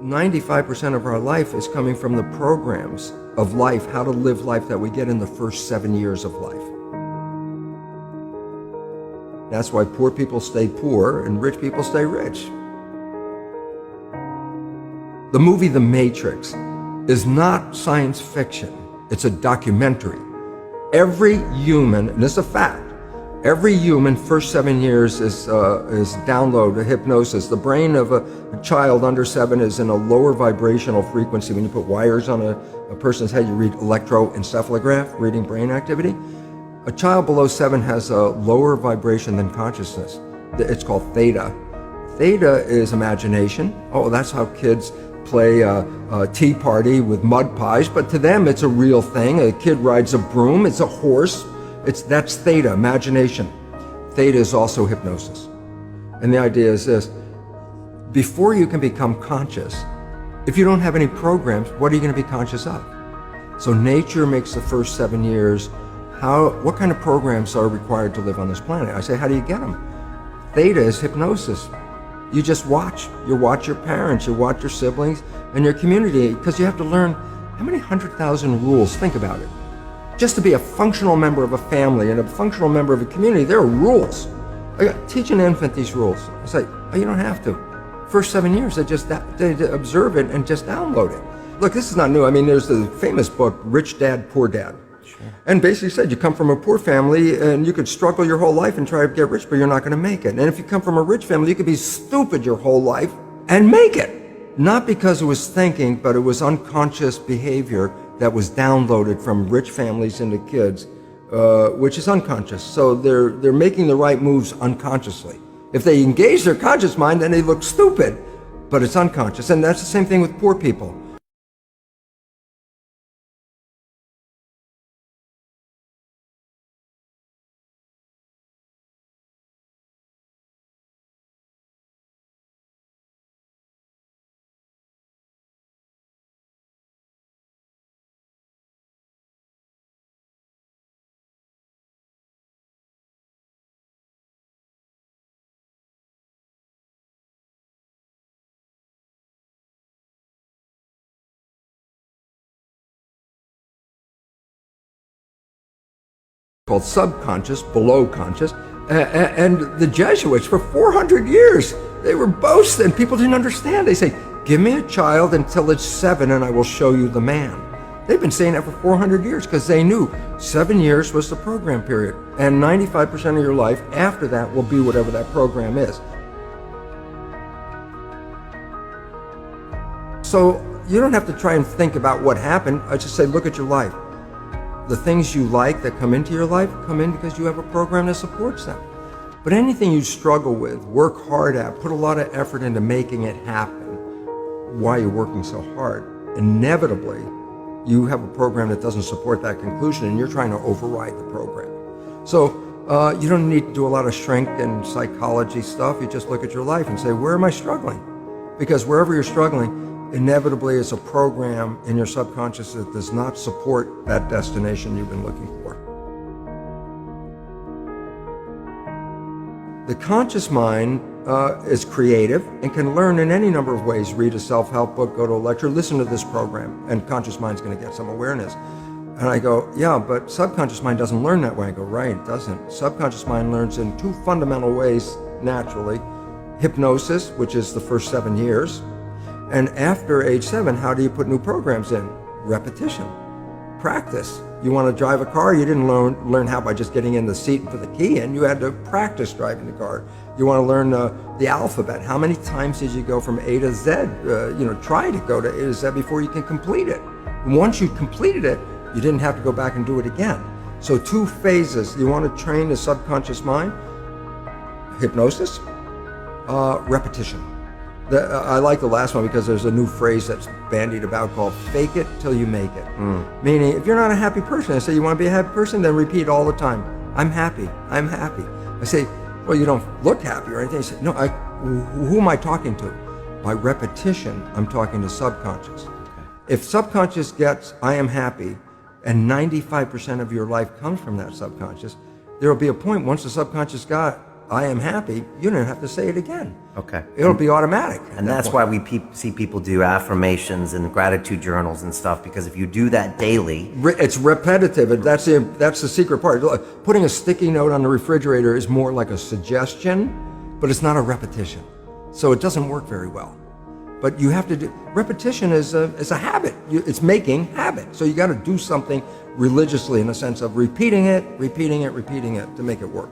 95% of our life is coming from the programs of life, how to live life that we get in the first 7 years of life. That's why poor people stay poor and rich people stay rich. The movie The Matrix is not science fiction. It's a documentary. Every human, and this is a fact, every human first 7 years is download hypnosis. The brain of a child under 7 is in a lower vibrational frequency. When you put wires on a person's head, you read electroencephalograph, reading brain activity. A child below 7 has a lower vibration than consciousness. It's called theta. Theta is imagination. Oh, that's how kids play a tea party with mud pies, but to them it's a real thing. A kid rides a broom, it's a horse. That's theta, imagination. Theta is also hypnosis. And the idea is this: before you can become conscious, if you don't have any programs, what are you going to be conscious of? So nature makes the first 7 years. What kind of programs are required to live on this planet? I say, how do you get them? Theta is hypnosis. You just watch. You watch your parents, you watch your siblings, and your community, because you have to learn how many 100,000 rules. Think about it. Just to be a functional member of a family and a functional member of a community, there are rules. Teach an infant these rules. It's like, oh, you don't have to. First 7 years, they observe it and just download it. Look, this is not new. I mean, there's the famous book, Rich Dad, Poor Dad. Sure. And basically said you come from a poor family and you could struggle your whole life and try to get rich, but you're not going to make it. And if you come from a rich family, you could be stupid your whole life and make it. Not because it was thinking, but it was unconscious behavior that was downloaded from rich families into kids, which is unconscious. So they're making the right moves unconsciously. If they engage their conscious mind, then they look stupid, but it's unconscious. And that's the same thing with poor people. Called subconscious, below conscious, and the Jesuits for 400 years, they were boasting. People didn't understand. They say, give me a child until it's 7 and I will show you the man. They've been saying that for 400 years because they knew 7 years was the program period, and 95% of your life after that will be whatever that program is. So you don't have to try and think about what happened. I just say, look at your life. The things you like that come into your life come in because you have a program that supports them. But anything you struggle with, work hard at, put a lot of effort into making it happen, why you're working so hard, inevitably you have a program that doesn't support that conclusion and you're trying to override the program. So you don't need to do a lot of shrink and psychology stuff. You just look at your life and say, where am I struggling? Because wherever you're struggling, inevitably it's a program in your subconscious that does not support that destination you've been looking for. The conscious mind is creative and can learn in any number of ways. Read a self-help book, go to a lecture, listen to this program, and conscious mind's going to get some awareness. And I go, yeah, but subconscious mind doesn't learn that way. I go, right, it doesn't. Subconscious mind learns in 2 fundamental ways naturally. Hypnosis, which is the first 7 years. And after age 7, how do you put new programs in? Repetition, practice. You want to drive a car, you didn't learn how by just getting in the seat and put the key in. You had to practice driving the car. You want to learn the alphabet. How many times did you go from A to Z? Try to go to A to Z before you can complete it. And once you completed it, you didn't have to go back and do it again. So 2 phases. You want to train the subconscious mind? Hypnosis, repetition. I like the last one because there's a new phrase that's bandied about called fake it till you make it. Meaning, if you're not a happy person, I say, you want to be a happy person? Then repeat all the time, I'm happy, I'm happy. I say, well, you don't look happy or anything. I say, no, who am I talking to? By repetition, I'm talking to subconscious. Okay. If subconscious gets, I am happy, and 95% of your life comes from that subconscious, there will be a point once the subconscious got, I am happy, you don't have to say it again. Okay. It'll be automatic. And that's why we see people do affirmations and gratitude journals and stuff, because if you do that daily... It's repetitive, and that's the secret part. Putting a sticky note on the refrigerator is more like a suggestion, but it's not a repetition. So it doesn't work very well. But you have to do... Repetition is a habit. It's making habit. So you got to do something religiously in the sense of repeating it to make it work.